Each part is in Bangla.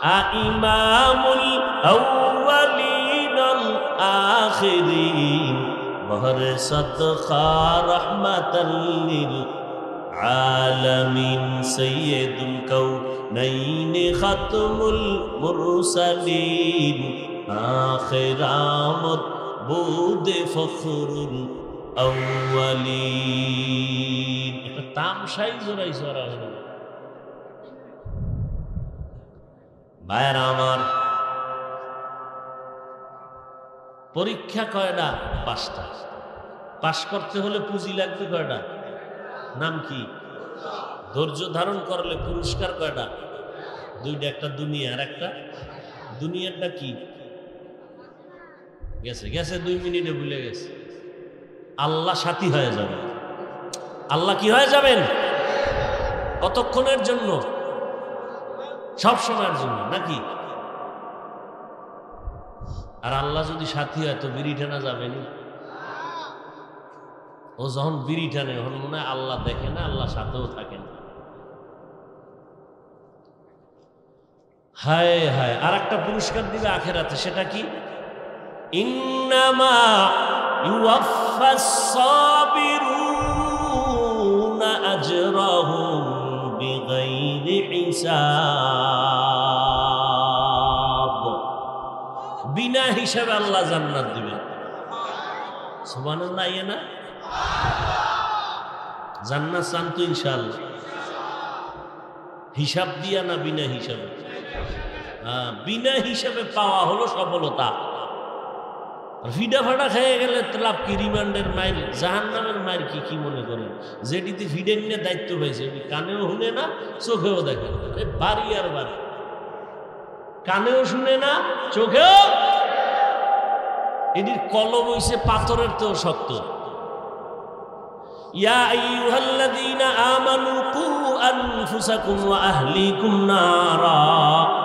ইমামুল আউয়ালিনাল আখিরিন বহর সদকা রাহমাতাল লিল আলামিন সাইয়্যিদুল কাউনাইন খাতমুল মুরসালিন আখিরামত বুদে ফখরুল আউয়ালিন। একটা তামসাই জোড়াই জোড়া হলো। ভাইরা আমার, পরীক্ষা কয়টা? 5টা। পাশ করতে হলে পুঁজি লাগবে কয়টা? নাম কি? ধৈর্য ধারণ করলে পুরস্কার কয়টা? 2টা, একটা দুনিয়া আর একটা দুনিয়াটা কি গেছে গেছে 2 মিনিটে ভুলে গেছে। আল্লাহ সাথী হয়ে যাবে। আল্লাহ কি হয়ে যাবেন? কতক্ষণের জন্য? সব সময়ের জন্য নাকি? আর আল্লাহ যদি সাথী হয় তো বিড়ি টানা যাবে না। ও যখন বিড়ি টানে তখন মনে হয় আল্লাহ দেখে না, আল্লাহ সাথেও থাকে না। হায় হায়, আর একটা পুরস্কার দিবে আখিরাতে, সেটা কি? ইন্নামা ইউওয়াফাস সাবিরুনা আজরাহুম বিগাইরি হিসাব। বিনা হিসাবে আল্লাহ জান্নাত দিবেন। সুবহানাল্লাহ। ইয়ে না জান্নাত চান তো ইনশাআল্লাহ? হিসাব দিয়া না বিনা হিসাবে? বিনা হিসাবে পাওয়া হলো সফলতা। ফিডা ফাটা খেয়ে গেলে লাভ কি? রিমান্ডের মাইল, জাহান্নামের মাইল কি কি মনে করেন? যেটিতে ফিডে নিয়ে দায়িত্ব পাইছে কানেও শুনে না, চোখেও দেখে না। বাড়ি আর বাড়ি, কানেও শুনে না, চোখেও। এটির কলম হইছে পাথরের তো শক্ত। ইয়া আইয়ুহাল্লাযীনা আমানু কু আনফুসাকুম ওয়া আহলিকুম নারা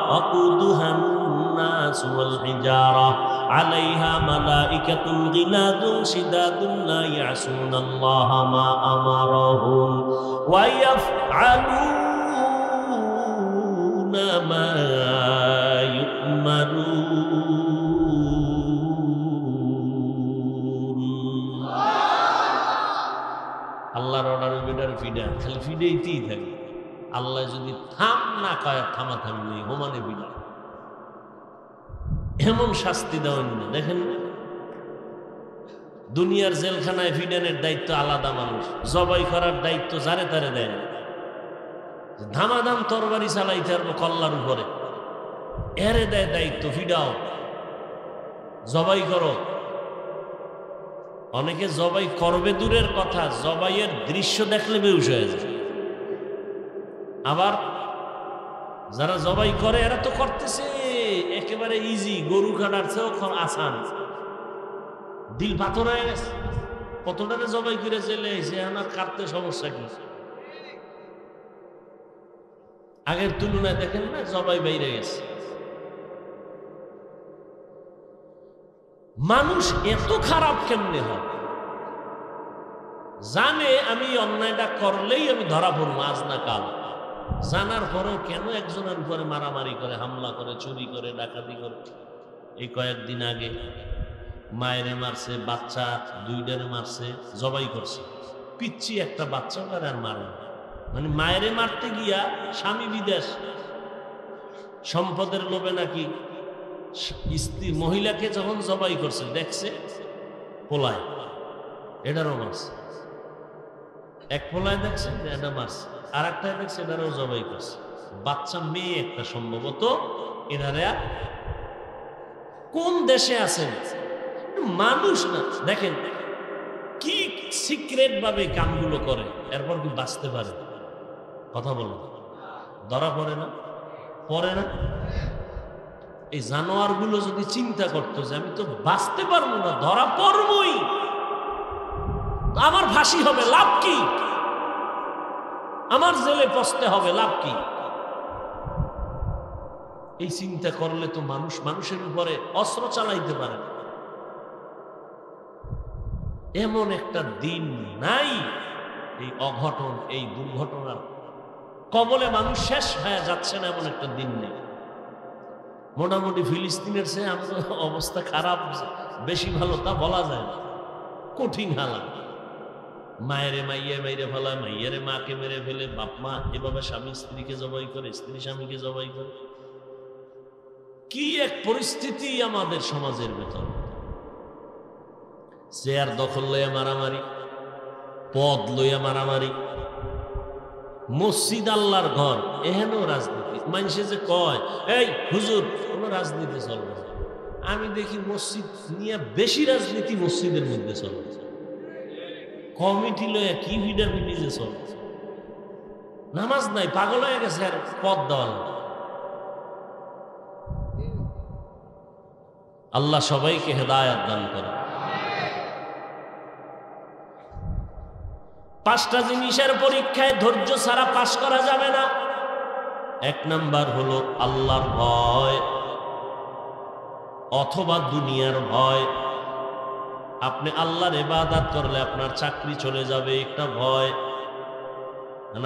ওয়াকুদুহান নাস ওয়াল হিজারা আলাইহা মালাইকাতুন গিলাদুন শিদাদুন লা ইয়াসুনাল্লাহা মা আমারাহুম ওয়া ইয়াফআলুনা মা ইউমারুন। আল্লাহর অর্ডার বেডার ফিডা, খালি ফিডেইতেই থাকে। আল্লাহ যদি থাম না কয়, থামা থামি নেই, হোমানে ফিডা। এমন শাস্তি দেওয়ান না। দেখেন দুনিয়ার জেলখানায় ফিডানের দায়িত্ব আলাদা, মানুষ জবাই করার দায়িত্ব যারে তারে দেয় না। ধামাধাম তরবারি চালাইতে পারবো কল্লার উপরে, এরে দেয় দায়িত্ব, ফিডাও, জবাই করো। অনেকে জবাই করবে দূরের কথা, জবাইয়ের দৃশ্য দেখলে বেহুশ হয়ে যায়। আবার যারা জবাই করে এরা তো করতেছে একেবারে ইজি, গরু কাটার চেয়েও আসান। দিল পাথর হয়ে গেছে। কতটারে জবাই করে চলে এসে আমার কাটতে সমস্যা কি? আগের তুলনায় দেখেন না, জবাই বাইরে গেছে। মানুষ এত খারাপ কেমনে হয়? জানে আমি অন্যায়টা করলেই আমি ধরা পড়বো আজ না কাল, জানার পরেও কেন একজনের উপরে মারামারি করে, হামলা করে, চুরি করে, ডাকাতি করে। এই কয়েকদিন আগে মায়েরে মারছে, বাচ্চা 2টারে মারছে, জবাই করছে। পিচ্ছি একটা বাচ্চা ওরা আর মারে, মানে মায়েরে মারতে গিয়া স্বামী বিদেশ, সম্পদের লোভে নাকি স্ত্রী মহিলাকে যখন জবাই করছে দেখছে পোলায়, এটারও মারছে। এক পোলায় দেখছে এটা মারছে, আর একটা দেখছে এটারও জবাই করছে। বাচ্চা মেয়ে একটা সম্ভবত। এনারা কোন দেশে আছেন? মানুষ না। দেখেন কি সিক্রেট ভাবে কামগুলো করে, এরপর কি বাঁচতে পারে? কথা বলো, ধরা পড়ে না? পড়ে না? এই জানোয়ার গুলো যদি চিন্তা করতো যে আমি তো বাঁচতে পারবো না, ধরা পড়বই, আমার ফাঁসি হবে, লাভ কি? আমার জেলে পচতে হবে, লাভ কি? এই চিন্তা করলে তো মানুষ মানুষের উপরে অস্ত্র চালাইতে পারে। এমন একটা দিন নাই এই অঘটন, এই দুর্ঘটনার কবলে মানুষ শেষ হয়ে যাচ্ছে না, এমন একটা দিন নেই। মোটামুটি ফিলিস্তিনের চেয়ে আমাদের অবস্থা খারাপ, বেশি ভালো তা বলা যায় না, কঠিন হালাত। মায়েরে মাইয়ে মেরে ফেলায়, মাইয়ারে মাকে মেরে ফেলে, বাপ মা এভাবে স্বামী স্ত্রীকে জবাই করে, স্ত্রী স্বামীকে জবাই করে। কি এক পরিস্থিতি আমাদের সমাজের ভেতর। চেয়ার দখল লইয়া মারামারি, পদ লইয়া মারামারি, মসজিদ আল্লাহর ঘর এহেনও রাজনীতি। মানুষে যে কয় এই হুজুর কোন রাজনীতি চলবে না, আমি দেখি মসজিদ নিয়ে বেশি রাজনীতি মসজিদের মধ্যে চলবে। কমিটি লইয়া কি ভিডাভিডি যে চলবে, নামাজ নাই, পাগল হয়ে গেছে আর পদ দেওয়া। আল্লাহ সবাইকে হেদায়েত দান করে। 5টা জিনিসের পরীক্ষায় ধৈর্য ছাড়া পাশ করা যাবে না। 1 নাম্বার হলো আল্লাহর ভয় অথবা দুনিয়ার ভয়। আপনি আল্লাহর ইবাদত করলে আপনার চাকরি চলে যাবে, একটা ভয়।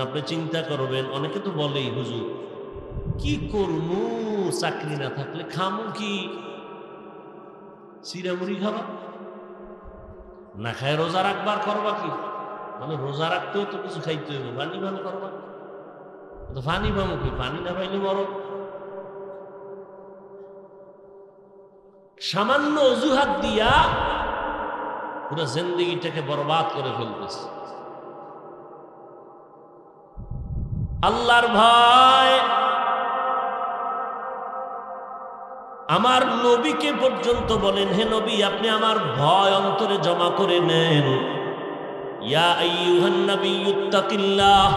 আপনি চিন্তা করবেন, অনেকে তো বলেই হুজুর কি করবো, চাকরি না থাকলে খামু কি? চিরামুড়ি খাবা না, খায় রোজা রাখবার করবা কি? মানে রোজা রাখতেও তো কিছু খাইতে হইব, পানি পান করবা তো পানি পাবো কি? পানি না পাইলে মরো। সামান্য অজুহাত দিয়া পুরো জিন্দেগিটাকে বরবাদ করে ফেলতেছে। আল্লাহর ভয়, আমার নবীকে পর্যন্ত বলেন, হে নবী আপনি আমার ভয় অন্তরে জমা করে নেন। ইয়া আইয়ুহান নাবিয়্যুত্তাকিল্লাহ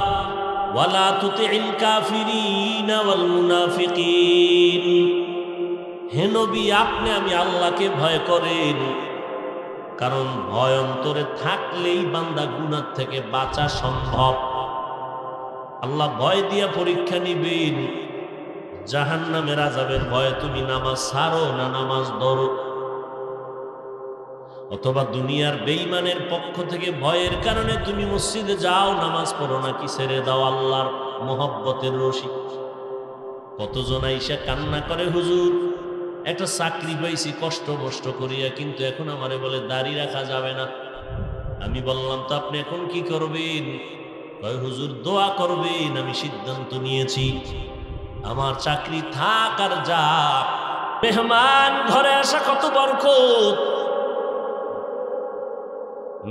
ওয়া লা তুতি'ল কাফিরিনা ওয়াল মুনাফিকিন। হে নবী আপনি আমি আল্লাহকে ভয় করেন, কারণ ভয় অন্তরে থাকলেই বান্দা গুনাহ থেকে বাঁচা সম্ভব। আল্লাহ ভয় দিয়া পরীক্ষা নিবেন। জাহান্নামের আযাবের ভয়ে তুমি নামাজ ছাড়ো না নামাজ ধরো, অথবা দুনিয়ার বেঈমানের পক্ষ থেকে ভয়ের কারণে তুমি মসজিদে যাও, নামাজ পড়ো নাকি ছেড়ে দাও আল্লাহর মহব্বতের রশি। কতজন আইসা কান্না করে হুজুর একটা চাকরি পাইছি কষ্ট মষ্ট করিয়া, কিন্তু এখন আমারে বলে দাড়ি রাখা যাবে না। আমি বললাম তো আপনি এখন কি করবেন? কয় হুজুর দোয়া করবেন, আমি সিদ্ধান্ত নিয়েছি আমার চাকরি থাক আর যাক। মেহমান ঘরে আসা কত বরকত,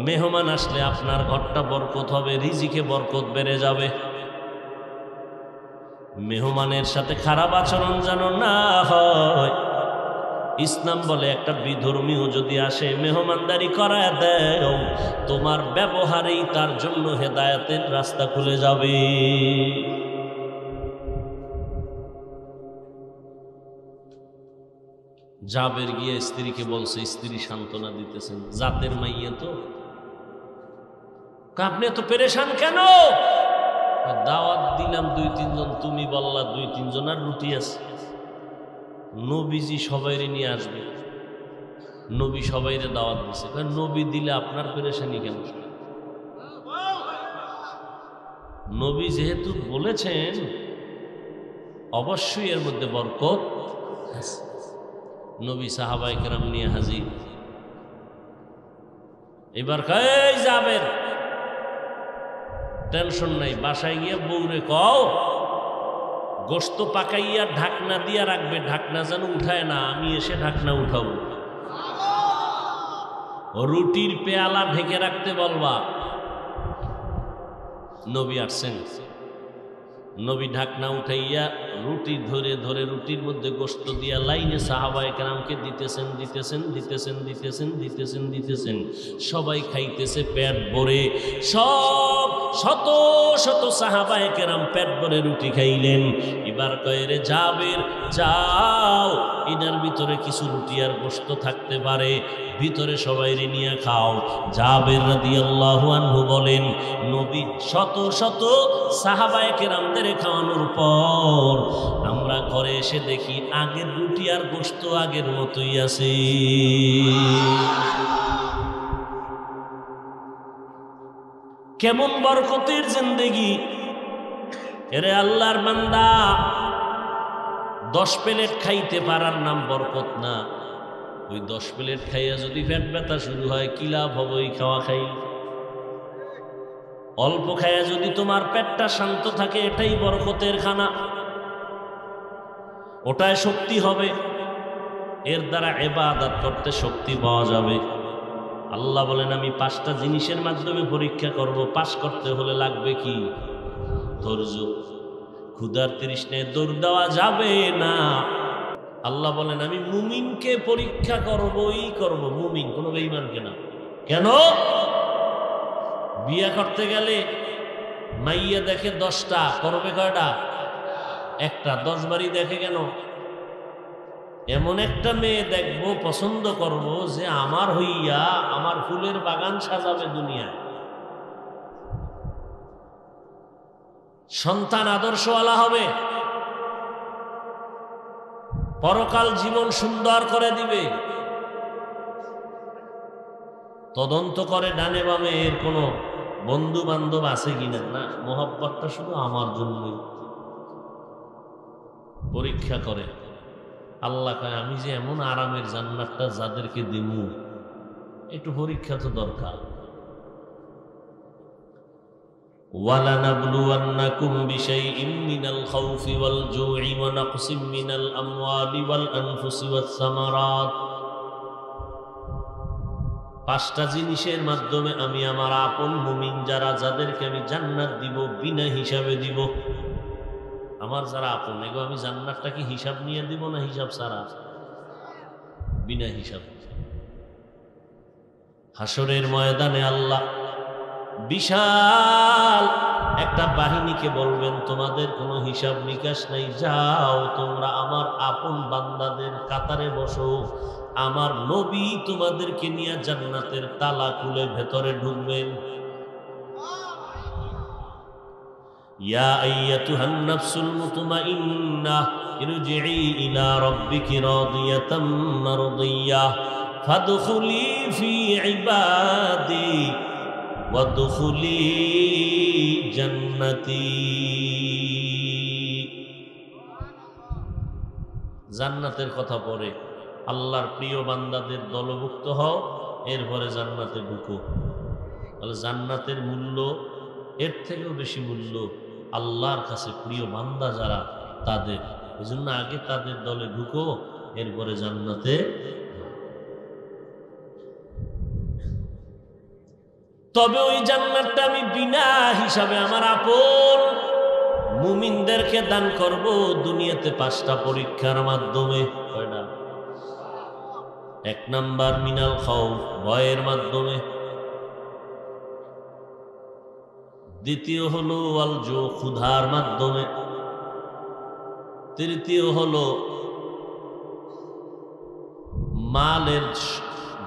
মেহমান আসলে আপনার ঘরটা বরকত হবে, রিজিকে বরকত বেড়ে যাবে। মেহমানের সাথে খারাপ আচরণ যেন না হয়। ইসলাম বলে একটা বিধর্মীয় যদি আসে মেহমানদারি করায় দেও, তোমার ব্যবহারেই তার জন্য হেদায়েতের রাস্তা খুলে যাবে। জাবের গিয়ে স্ত্রীকে বলছে, স্ত্রী সান্ত্বনা দিতেছেন, জাতের মাইয়া তো, আপনি এত পেরেশান কেন? দাওয়াত দিলাম 2-3 জন, তুমি বললা 2-3 জন আর রুটি আছে। নবীজি সবাইরে নিয়ে আসবে, নবী সবাইরে দাওয়াত দিছে। নবী দিলে আপনার পেরেশানি কেন? নবী যেহেতু বলেছেন অবশ্যই এর মধ্যে বরকত আছে। নবী সাহাবায়ে কেরাম নিয়ে হাজির। এবার কই জাবের টেনশন নাই, বাসায় গিয়ে বউরে কও গোশত পাকাইয়া ঢাকনা দিয়া রাখবে, ঢাকনা যেন উঠায় না, আমি এসে ঢাকনা উঠাবো। রুটির পেয়ালা ঢেকে রাখতে বলবা। নবী আসছেন, নবী ঢাকনা উঠাইয়া রুটি ধরে ধরে রুটির মধ্যে গোশত দিয়া লাইনে সাহাবায়ে কেরামকে দিতেছেন দিতেছেন দিতেছেন দিতেছেন দিতেছেন দিতেছেন। সবাই খাইতেছে পেট ভরে, সব শত শত সাহাবায়ে কেরাম পেট ভরে রুটি খাইলেন। এবার কয় রে জাবের যাও, এটার ভিতরে কিছু রুটি আর গোশত থাকতে পারে, ভিতরে সবাইরে নিয়ে খাও। জাবের রাদিয়াল্লাহু আনহু বলেন, নবী শত শত সাহাবায়ে কেরামদের খাওয়ানোর পর আমরা ঘরে এসে দেখি আগের রুটি আর গোশত আগের মতোই আছে। কেমন বরকতের জিন্দেগি! এরে আল্লাহর বান্দা, 10 প্লেট খাইতে পারার নাম বরকত না। ওই 10 প্লেট খাইয়া যদি পেট ব্যথা শুরু হয়, কি লাভ হবে ওই খাওয়া খাই? অল্প খাইয়া যদি তোমার পেটটা শান্ত থাকে, এটাই বরকতের খানা, ওটায় শক্তি হবে, এর দ্বারা ইবাদত করতে শক্তি পাওয়া যাবে। আল্লাহ বলেন আমি 5টা জিনিসের মাধ্যমে পরীক্ষা করব, পাস করতে হলে লাগবে কি? ধৈর্য। ক্ষুধার তৃষ্ণায় দৌড় দেওয়া যাবে না। আল্লাহ বলেন আমি মুমিনকে পরীক্ষা করবই করব, মুমিন, কোনো বেঈমানকে না। কেন? বিয়া করতে গেলে মাইয়া দেখে 10টা, করবে কয়টা? একটা। 10 বারই দেখে কেন? এমন একটা মেয়ে দেখবো, পছন্দ করব, যে আমার হইয়া আমার ফুলের বাগান সাজাবে দুনিয়ায়, সন্তান আদর্শওয়ালা হবে, পরকাল জীবন সুন্দর করে দিবে। তদন্ত করে ডানে বামে এর কোনো বন্ধু বান্ধব আছে কিনা, না, মোহাব্বতটা শুধু আমার জন্যই। পরীক্ষা করে। আল্লাহ কয় আমি যে এমন আরামের জান্নাতটা যাদেরকে দিমু, একটু পরীক্ষা তো দরকার। وَلَنَبْلُوَنَّكُمْ بِشَيْءٍ مِّنَ الْخَوْفِ وَالْجُوعِ وَنَقْصٍ مِّنَ الْأَمْوَالِ وَالْأَنفُسِ وَالثَّمَرَاتِ। 5টা জিনিসের মাধ্যমে আমি আমার আপন মুমিন যারা, যাদেরকে আমি জান্নাত দিব, বিনা হিসাবে দিব। আমার যারা আপন, এগো আমি জান্নাতটা কি হিসাব নিয়ে দিব না হিসাব ছাড়া? বিনা হিসাব। হাসরের ময়দানে আল্লাহ বিশাল একটা বাহিনীকে বলবেন তোমাদের কোনো হিসাব নিকাশ নাই, যাও তোমরা আমার আপন বান্দাদের কাতারে বসো, আমার নবী তোমাদেরকে নিয়ে জান্নাতের তালা খুলে ভেতরে ঢুকবেন। ইয়া আইয়াতুহান নাফসুল মুতমাইন্নাহ ইরজিই ইলা রাব্বিকি রাদিয়াতাম মারদিয়াহ ফাদখুলি ফি ইবাদি ওয়াদখুলি জান্নাতি। জান্নাতের কথা পরে আল্লাহর প্রিয় বান্দাদের দলভুক্ত হও, এরপরে জান্নাতে ঢুকো। তাহলে জান্নাতের মূল্য এর থেকেও বেশি মূল্য আল্লাহর কাছে প্রিয় বান্দা যারা, তাদের। এই জন্য আগে তাদের দলে ঢুকো, এরপরে জান্নাতে। তবে ওই জান্নাতটা আমি বিনা হিসাবে আমার আপন মুমিনদেরকে দান করব দুনিয়াতে 5টা পরীক্ষার মাধ্যমে। কয়টা? 1 নাম্বার মিনাল খাউফ, ভয়ের মাধ্যমে। দ্বিতীয় হলো ওয়াল জু, ক্ষুধার মাধ্যমে। তৃতীয় হলো মালের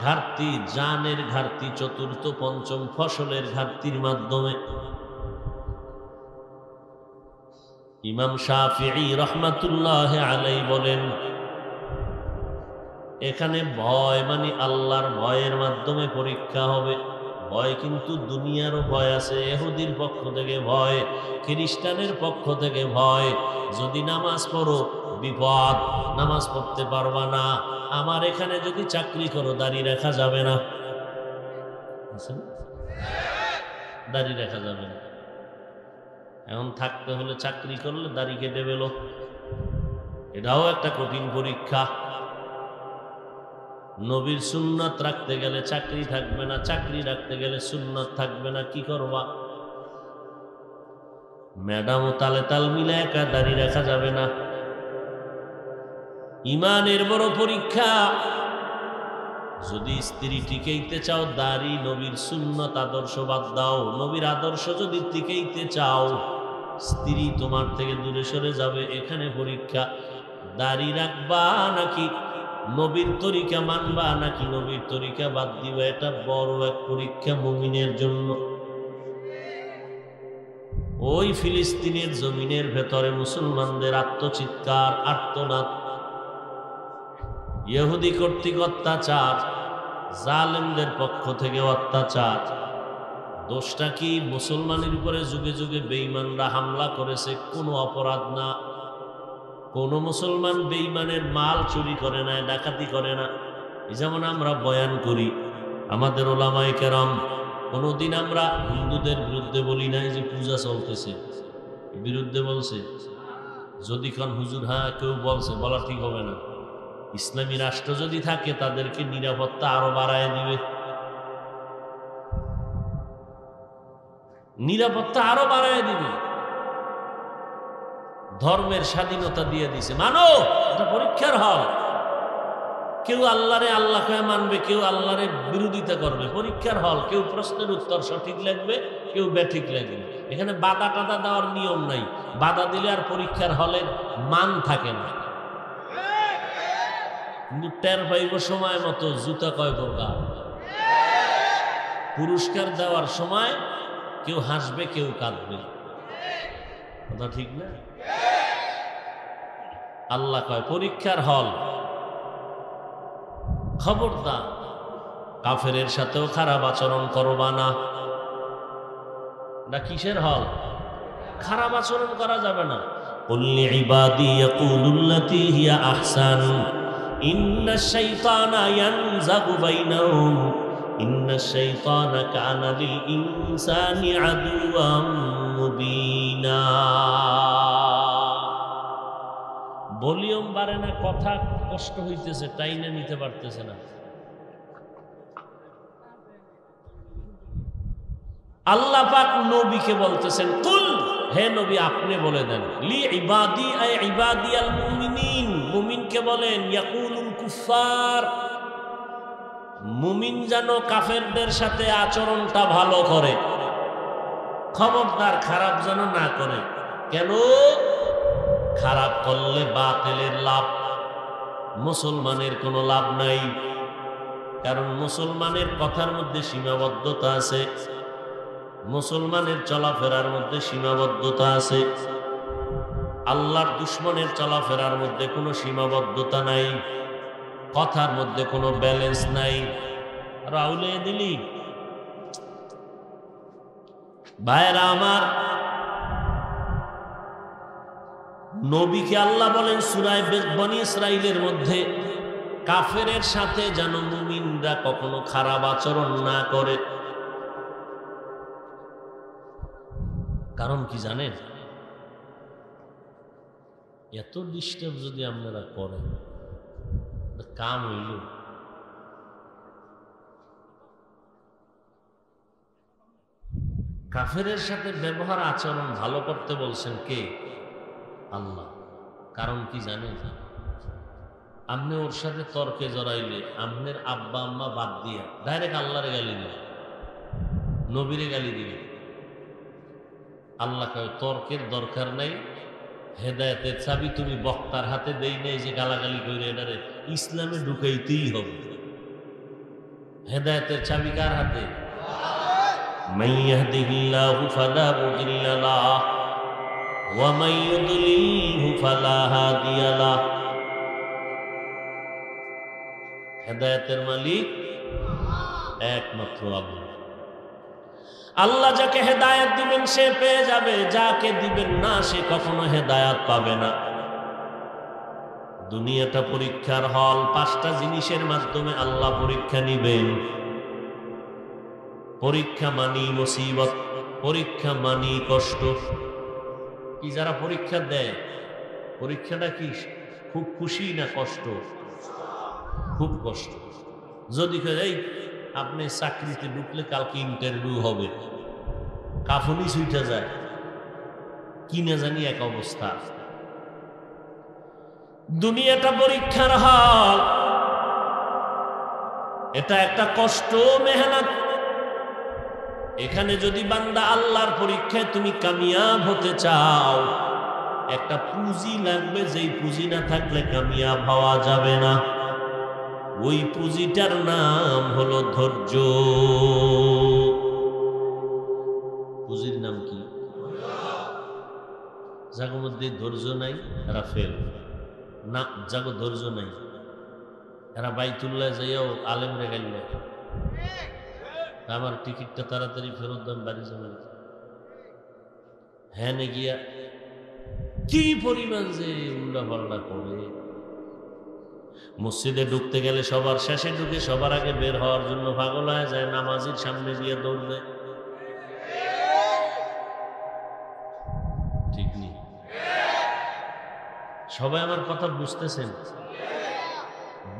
ঘাটতি, জানের ঘাটতি। চতুর্থ পঞ্চম ফসলের ঘাটতির মাধ্যমে। ইমাম শাফিঈ রহমাতুল্লাহ আলাইহি বলেন এখানে ভয় মানে আল্লাহর ভয়ের মাধ্যমে পরীক্ষা হবে। ভয় কিন্তু দুনিয়ারও ভয় আছে, ইহুদির পক্ষ থেকে ভয়, খ্রিস্টানের পক্ষ থেকে ভয়। যদি নামাজ পড়ো বিপদ, নামাজ পড়তে পারবা না। আমার এখানে যদি চাকরি করো দাড়ি রাখা যাবে না, দাড়ি রাখা যাবে না। এখন থাকতে হলে চাকরি করলে দাড়ি কেটে ফেল, এটাও একটা কঠিন পরীক্ষা। নবীর সুন্নাত রাখতে গেলে চাকরি থাকবে না, চাকরি রাখতে গেলে সুন্নাত থাকবে না, কি করবা? ম্যাডামও তালে তাল মিলে একা দাড়ি রাখা যাবে না। ইমানের বড় পরীক্ষা। যদি স্ত্রী টিকাইতে চাও, দাড়ি নবীর সুন্নাত আদর্শ বাদ দাও। নবীর আদর্শ যদি টিকাইতে চাও, স্ত্রী তোমার থেকে দূরে সরে যাবে, এখানে পরীক্ষা। দাড়ি রাখবা নাকি নবীর তরিকা মানবা, নাকি নবীর তরিকা বাদ দিবা, এটা বড় এক পরীক্ষা মুমিনের জন্য। ওই ফিলিস্তিনের জমিনের ভেতরে মুসলমানদের আত্মচিৎকার, আর্তনাদ, ইহুদি কর্তৃক অত্যাচার, জালেমদের পক্ষ থেকে অত্যাচার। দোষটা কি? মুসলমানের উপরে যুগে যুগে বেঈমানরা হামলা করেছে, কোনো অপরাধ না, কোন মুসলমান বেঈমানের মাল চুরি করে না, ডাকাতি করে না। এই যেমন আমরা বয়ান করি, আমাদের ওলামায়ে কেরাম কোনোদিন আমরা হিন্দুদের বিরুদ্ধে বলি নাই যে পূজা চলতেছে, বিরুদ্ধে বলছে? যদি খান হুজুর হ্যাঁ কেউ বলছে, বলা ঠিক হবে না। ইসলামী রাষ্ট্র যদি থাকে তাদেরকে নিরাপত্তা আরো বাড়ায় দিবে, নিরাপত্তা আরো বাড়ায় দিবে। ধর্মের স্বাধীনতা দিয়ে দিছে, মানো এটা পরীক্ষার হল। কেউ আল্লাহরে আল্লাহ কয়ে মানবে, কেউ আল্লাহরে বিরোধিতা করবে, পরীক্ষার হল। কেউ প্রশ্নের উত্তর সঠিক লাগবে, কেউ ব্যাঠিক লাগবে। এখানে বাধা টাদা দেওয়ার নিয়ম নাই। বাধা দিলে আর পরীক্ষার হলে মান থাকে না। কিন্তু টের পাইব সময় মতো জুতা কয় প্রকার। পুরস্কার দেওয়ার সময় কেউ হাসবে, কেউ কাঁদবে, কথা ঠিক না? আল্লাহ কয় পরীক্ষার হল, খবরদার কাফেরের সাথেও খারাপ আচরণ করবা না। না কিসের হল? খারাপ আচরণ করা যাবে না। কুল্লি ইবাদি ইয়াকুলুল্লাতী হিয়া আহসান ইন্নাশ শাইতানা ইয়ানজাগু বাইনাহুম ইন্নাশ শাইতানা কানা লিল ইনসানি আদুওয়াম মুবিনা। ভলিউম বাড়ে না, কথা কষ্ট হইতেছে, টাইনে নিতে পারতেছে না। আল্লাহ পাক নবীকে বলতেছেন, কুল, হে নবী আপনি বলে দেন, লি ইবাদি আই ইবাদিয়াল মুমিনিন, মুমিনকে বলেন, ইয়াকুলুল কুফার, মুমিন যেন কাফেরদের সাথে আচরণটা ভালো করে, খবরদার খারাপ যেন না করে। কেন? খারাপ করলে বাতিলের লাভ, মুসলমানের কোনো লাভ নাই। কারণ মুসলমানের কথার মধ্যে সীমাবদ্ধতা আছে, মুসলমানের চলাফেরার মধ্যে সীমাবদ্ধতা আছে। আল্লাহর দুশমনের চলাফেরার মধ্যে কোনো সীমাবদ্ধতা নাই, কথার মধ্যে কোনো ব্যালেন্স নাই। রাউলে দিলি ভাইরা আমার, নবীকে আল্লাহ বলেন সূরা বনী ইসরাঈলের মধ্যে, কাফেরের সাথে যেন মুমিনরা কখনো খারাপ আচরণ না করে। কারণ কি জানেন? এত ডিস্টার্ব যদি আপনারা করেন, কাম হইল। কাফেরের সাথে ব্যবহার আচরণ ভালো করতে বলছেন কে? আল্লাহ। কারণ কি জানেন? আপনি ওর সাথে তর্কে জড়াইলে আপনার আব্বা আম্মা বাদ দিয়া ডাইরেক্ট আল্লাহরে গালি দিবে, নবীরে গালি দিবে। আল্লাহ কয় তর্কের দরকার নাই, হেদায়েতের চাবি তুমি বক্তার হাতে দেই নাই যে গালাগালি করে এটারে ইসলামে ঢুকাইতেই হবে। হেদায়েতের চাবি কার হাতে? মান ইয়াহদিহিল্লাহু ফালা মুদিল্লা লাহু ওয়া মান ইউদ্লিলহু ফালা হাদিয়া লাহু। হেদায়েতের মালিক একমাত্র আল্লাহ। আল্লাহ যাকে হেদায়েত দিবেন সে পেয়ে যাবে, যাকে দিবেন না সে কখনো হেদায়েত পাবে না। দুনিয়াটা পরীক্ষার হল, 5টা জিনিসের মাধ্যমে আল্লাহ পরীক্ষা নিবেন। পরীক্ষা মানি মুসিবত, পরীক্ষা মানি কষ্ট। কি যারা পরীক্ষা দেয়, পরীক্ষাটা কি খুব খুশি না কষ্ট? খুব কষ্ট। যদি এই আপনি চাকরিতে ঢুকলে কালকে ইন্টারভিউ হবে, কাফনি ছুইটা যায়, কি না জানি এক অবস্থা। দুনিয়াটা পরীক্ষার হল, এটা একটা কষ্ট, মেহনত। এখানে যদি বান্দা আল্লাহর পরীক্ষায় তুমি কামিয়াব হতে চাও, একটা পুঁজি লাগবে, যেই পুঁজি না থাকলে কামিয়াব হওয়া যাবে না। ওই পুঁজিটার নাম হলো ধৈর্য। পুঁজির নাম কি? যাগো মধ্যে ধৈর্য নাই এরা ফেল না, যাগো ধৈর্য নাই এরা বাইতুল্লাহ যাইয়াও আলেম রে গেলে আমার টিকিটটা তাড়াতাড়ি ফেরত দেন, বাড়ি যাবেন। হ্যাঁ নে গিয়া কি পরিমাণ যে উল্টাপাল্টা করে। মসজিদে ঢুকতে গেলে সবার শেষে ঢুকে সবার আগে বের হওয়ার জন্য পাগল হয়ে যায়, নামাজির সামনে দিয়ে দৌড় দেয়। ঠিক নেই? সবাই আমার কথা বুঝতেছেন?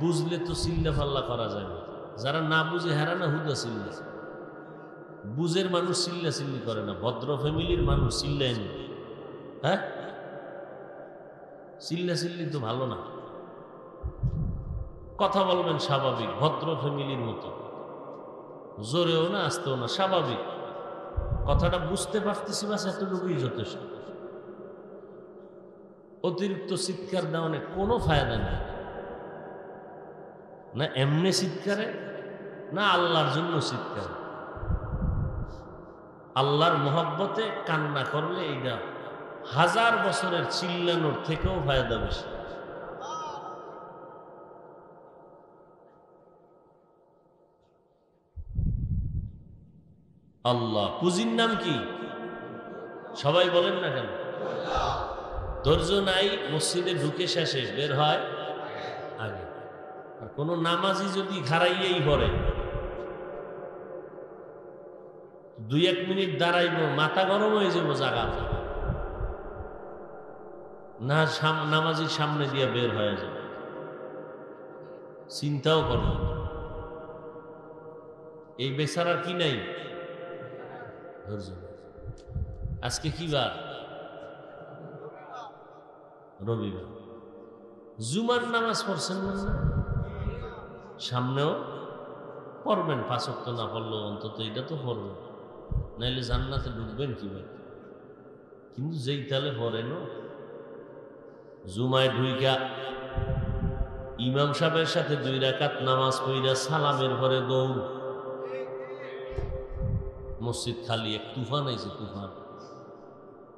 বুঝলে তো চিল্লা পাল্লা করা যায় না। যারা না বুঝে হেরা না হুদা চিল্লা। বুঝের মানুষ চিল্লা চিল্লি করে না, ভদ্র ফ্যামিলির মানুষ চিল্লায়নি। হ্যাঁ, চিল্লা চিল্লি তো ভালো না। কথা বলবেন স্বাভাবিক, ভদ্র ফ্যামিলির মতো, জোরেও না আসতেও না, স্বাভাবিক। কথাটা বুঝতে পারতেছি বাস, এতটুকুই যথেষ্ট। অতিরিক্ত চিৎকার দেওয়ানে কোনো ফায়দা নেই। না এমনি চিৎকারে, না আল্লাহর জন্য চিৎকার। আল্লাহর মহব্বতে কান্না করলে এইটা 1000 বছরের চিল্লানোর থেকেও ফায়দা বেশি। আল্লাহ পুঁজির নাম কি? সবাই বলেন না কেন? ধৈর্য নাই, মসজিদে ঢুকে শেষে বের হয় আগে। আর কোন নামাজি যদি খারাইয়েই পড়ে, 2-1 মিনিট দাঁড়াইব, মাথা গরম হয়ে যাবো জাগা না, নামাজির সামনে দিয়ে বের হয়ে যাবে, চিন্তাও করব। এই বেচারার কি নাই ধৈর্য। আজকে কি বার? রবিবার। জুমার নামাজ পড়ছেন না? সামনেও পড়বেন, 5 ওয়াক্ত না পড়লেও অন্তত এটা তো পড়বেন, নাইলে জান্নাতে ঢুকবেন কিভাবে? কিন্তু যেই তালে পড়েন, জুমায় ঢুইকা ইমাম সাহেবের সাথে 2 রাকাত নামাজ পড়া সালামের পরে দৌড়। মসজিদ খালি, এক তুফান আইছে, তুফান।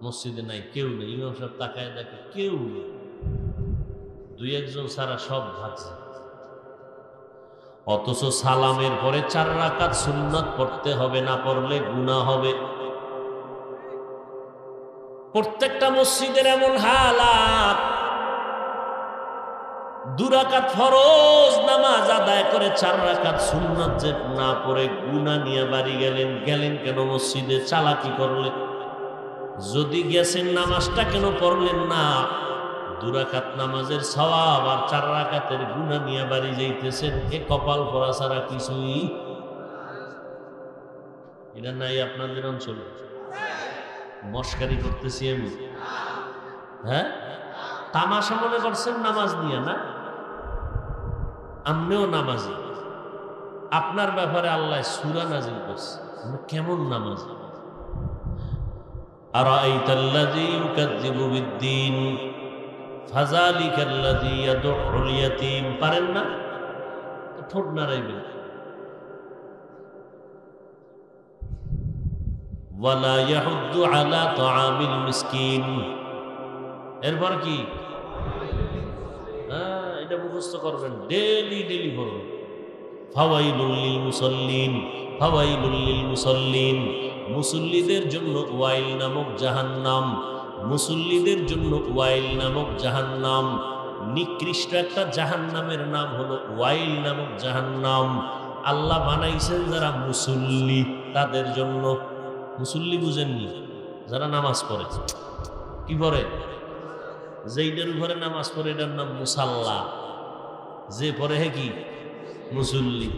মসজিদে নাই, কেউ নেই। ইমাম সাহেব তাকায় দেখে কেউ নেই, 2-1 জন ছাড়া সব ভাগছে। অথচ সালামের পরে 4 রাকাত সুন্নাত পড়তে হবে, না পড়লে গুনাহ হবে। প্রত্যেকটা মসজিদের এমন হালাত, 2 রাকাত ফরজ নামাজ আদায় করে 4 রাকাত সুন্নাত যে না পড়ে গুনাহ নিয়ে বাড়ি গেলেন। কেন মসজিদে? চালাকি করলেন। যদি গেছেন, নামাজটা কেন পড়লেন না? 2 রাকাত নামাজের সওয়াব আর 4 রাকাতের গুনাহ নিয়ে বাড়ি যাইতেছেন। এ কপাল পড়া ছাড়া কিছুই এটা নাই আপনাদের অঞ্চলে। মস্কারি করতেছি আমি? হ্যাঁ, তামাশা মনে করছেন নামাজ নিয়ে? না, আমনেও নামাজি। আপনার ব্যাপারে আল্লাহ সূরা নাজিল করছে, কেমন নামাজি। আরাআইতাল্লাযী ইউকাযযিবু বিদ্দীন ফাযালিকাল্লাযী ইয়াদউল ইয়াতীম। পারেন না? ঠোঁট নাড়াইবেন। ওয়ালা ইয়াহুদ্দু আলা তাআমিল মিসকিন। এরপর কি? এটা মুখস্থ করবেন, ডেলি পড়বেন। ফাওয়াইলুল লিল মুসাল্লিন, ফাওয়াইলুল লিল মুসাল্লিন। মুসল্লিদের জন্য ওয়াইল নামক জাহান্নাম, মুসল্লিদের জন্য ওয়াইল নামক জাহান্নাম। নিকৃষ্ট একটা জাহান্নামের নাম হলো ওয়াইল নামক জাহান্নাম। আল্লাহ বানাইছেন যারা মুসল্লি তাদের জন্য। মুসল্লি বুঝেননি? যারা নামাজ পড়ে। কি পড়ে? যেইটার উপরে নামাজ পড়ে এটার নাম মুসাল্লা, যে পড়ে হে কি? মুসল্লি।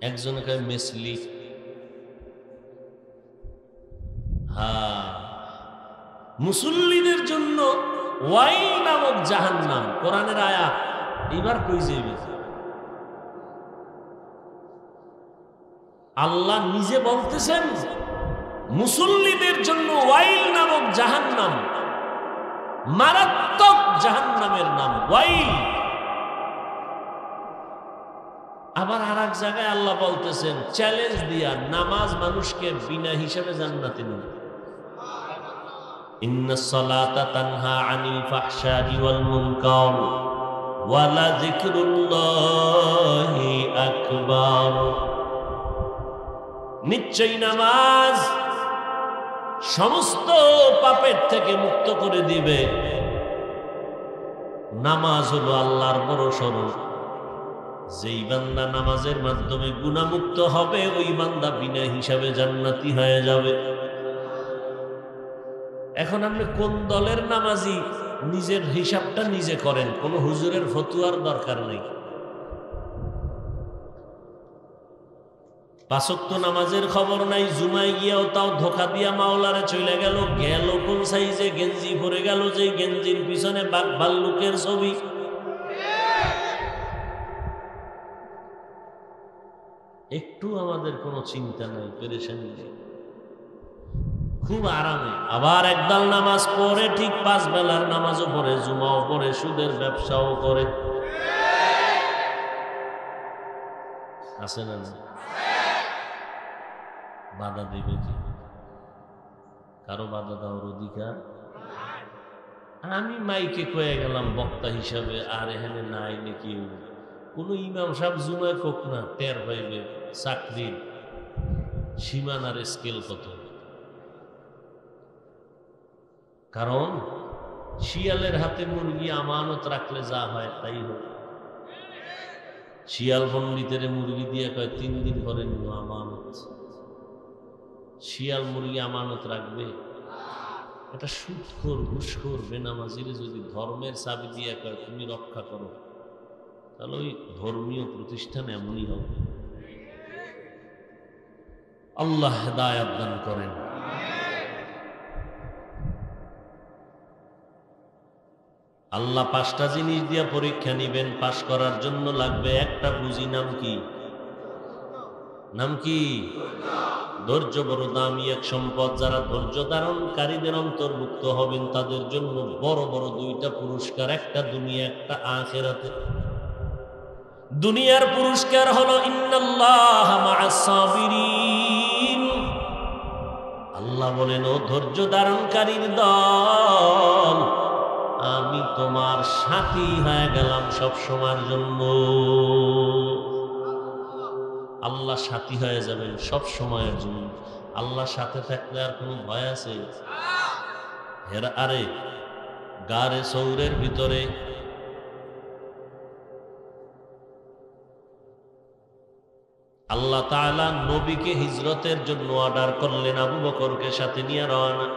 একজনে কয় মেসলি। হ্যাঁ, মুসল্লিদের জন্য ওয়াইল নামক জাহান্নাম। কোরআনের আয়াত। এবার কই যাইবে? আল্লাহ নিজে বলতেছেন মুসল্লিদের জন্য ওয়াইল নামক জাহান্নাম, মারাত্মক জাহান্নামের নাম ওয়াইল। আবার আর এক জায়গায় আল্লাহ বলতেছেন চ্যালেঞ্জ দিয়া, নামাজ মানুষকে বিনা হিসাবে জান্নাতে নিবে। ইন্নাস সালাতা তানহা আনিল ফাহশাই ওয়াল মুনকার ওয়া লাযিকরুল্লাহি আকবার। নিশ্চয়ই নামাজ সমস্ত পাপের থেকে মুক্ত করে দিবে। নামাজ হলো আল্লাহর বড় স্মরণ। যেই বান্দা নামাজের মাধ্যমে গুনাহমুক্ত হবে, ওই বান্দা বিনা হিসাবে জান্নাতি হয়ে যাবে। এখন আপনি কোন দলের নামাজি নিজের হিসাবটা নিজে করেন, কোন হুজুরের ফতুয়ার দরকার নেই। পাঁচ ওয়াক্ত নামাজের খবর নাই, জুমায় গিয়াও তাও ধোকা দিয়া মাওলারে চলে গেল। গেল কোন সাইজে গেঞ্জি পরে গেল, যে গেঞ্জির পিছনে বাঘ ভাল্লুকের ছবি। একটু আমাদের কোনো চিন্তা নাই, পেরেশানি নেই, খুব আরামে। আবার একদল নামাজ পড়ে, ঠিক 5 বেলার নামাজও পড়ে, জুমাও পড়ে, সুদের ব্যবসাও করে। আছে না? বাধা দিবে কি? কারো বাধা দেওয়ার অধিকার? আমি মাইকে কয়ে গেলাম বক্তা হিসাবে, আর এখানে নাই নাকি কোন ইমাম সাহেব জুমায় কোক না, টের পাইবে চাকরির সীমানার স্কেল কত। কারণ শিয়ালের হাতে মুরগি আমানত রাখলে যা হয় তাই হয়। শিয়াল পণ্ডিতের মুরগি দিয়ে কয় 3 দিন পরে নিব আমানত। শিয়াল মুরগি আমানত রাখবে? এটা সুদখোর, ঘুষখোর, বেনামাজিরে যদি ধর্মের চাবি দিয়ে কয় তুমি রক্ষা করো, তাহলে ওই ধর্মীয় প্রতিষ্ঠান এমনই হবে। আল্লাহ হেদায়েত দান করেন। আল্লাহ 5টা জিনিস দিয়ে পরীক্ষা নিবেন, পাশ করার জন্য লাগবে একটা পুঁজি। নাম কি? নাম কি? ধৈর্য বড় দামি এক সম্পদ। যারা ধৈর্য ধারণকারীদের অন্তর্ভুক্ত হবেন তাদের জন্য বড় বড় 2টা পুরস্কার, একটা দুনিয়া, একটা আখিরাতে। দুনিয়ার পুরস্কার হলো ইন্নাল্লাহা মা'আস সাবিরিন। আল্লাহ বলেন, ও ধৈর্য ধারণকারীর দল, আমি তোমার সাথী হয়ে গেলাম সব সময়ের জন্য। আল্লাহ সাথী হয়ে যাবেন সব সময়ের জন্য। আল্লাহ সাথে থাকলে আর কোনো ভয় আছে? আরে গারে সৌরের ভিতরে আল্লাহ তাআলা নবীকে হিজরতের জন্য অর্ডার করলেন, আবু বকরকে সাথে নিয়ে রওনা।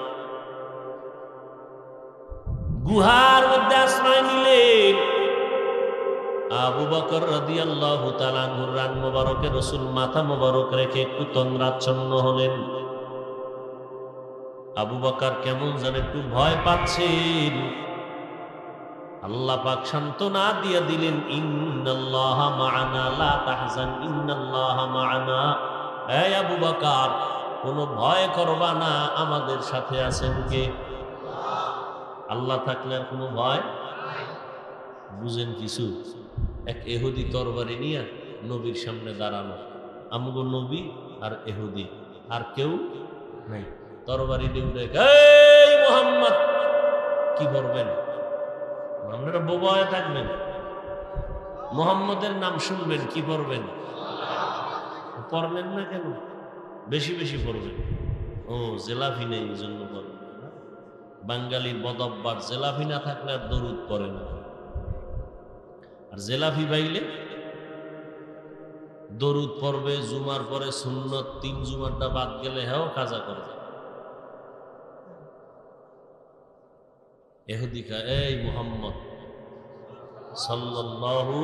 গুহার মধ্যে আশ্রয় নিলেন। আবু বকর রাদিয়াল্লাহু তাআলা আনহুর রান মোবারকে রাসূল মাথা মোবারক রেখে একটু তন্দ্রাচ্ছন্ন হলেন। আবু বকর কেমন যেন একটু ভয় পাচ্ছেন। আল্লাহ পাক সান্ত্বনা দিয়ে দিলেন, ইন্নাল্লাহা মা'ানা লা তাহজান ইন্নাল্লাহা মা'ানা। হে আবু বকর, কোনো ভয় করবা না, আমাদের সাথে আছেন কে? আল্লাহ থাকলে আর কোনো ভয় বুঝেন কিছু? এক ইহুদি তরবারি নিয়ে নবীর সামনে দাঁড়ানো, আমগো নবী আর ইহুদি, আর কেউ নাই। তরবারি দৌড়ে, এই মুহাম্মদ, কি করবেন? আপনারা বোবা হয়ে থাকবেন, মুহাম্মদের নাম শুনবেন, কি পড়বেন? পড়বেন না কেন? বেশি বেশি পড়বেন। ও জেলাফি নেই, এই জন্য পড়বেন। বাঙালির বদব্বার, জেলাফি না থাকলে আর দরুদ পড়ে না। আর জেলাফি পাইলে দরুদ পড়বে। জুমার পরে সুন্নত 3 জুমারটা বাদ গেলে হেও কাজা করবে। ইহুদি কয়, এই মুহাম্মদ সাল্লাল্লাহু,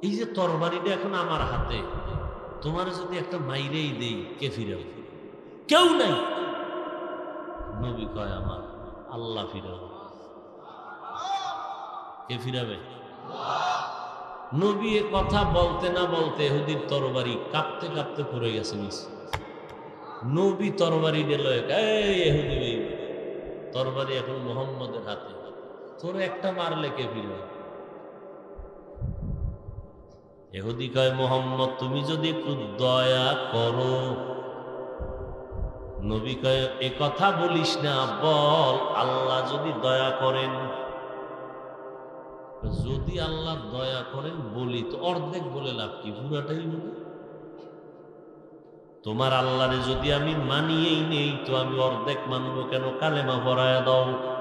এই যে তরবারিটা এখন আমার হাতে, তোমার যদি একটা মাইরেই দেই, কে ফিরাবে? কেউ নাই। নবী কয়, আমার আল্লাহ ফিরাবে। কে ফিরাবে? নবী এ কথা বলতে না বলতে ইহুদির তরবারি কাঁপতে কাঁপতে পড়ে গেছে নিচে। নবী তরবারি দিল, এই ইহুদি ভাই, তরবারি এখন মুহাম্মদের হাতে, তোর একটা মারলে কে ফিরবে? ইহুদি কয়, মুহাম্মদ তুমি যদি একটু দয়া করো। নবী কয়, এ কথা বলিস না, বল আল্লাহ যদি দয়া করেন। যদি আল্লাহ দয়া করেন বলি তো অর্ধেক বলে লাভ কি, পুরাটাই বলি। তোমার আল্লাহরে যদি আমি মানিয়েই নেই তো আমি অর্ধেক মানবো কেন? কালেমা পড়ায়া দাও।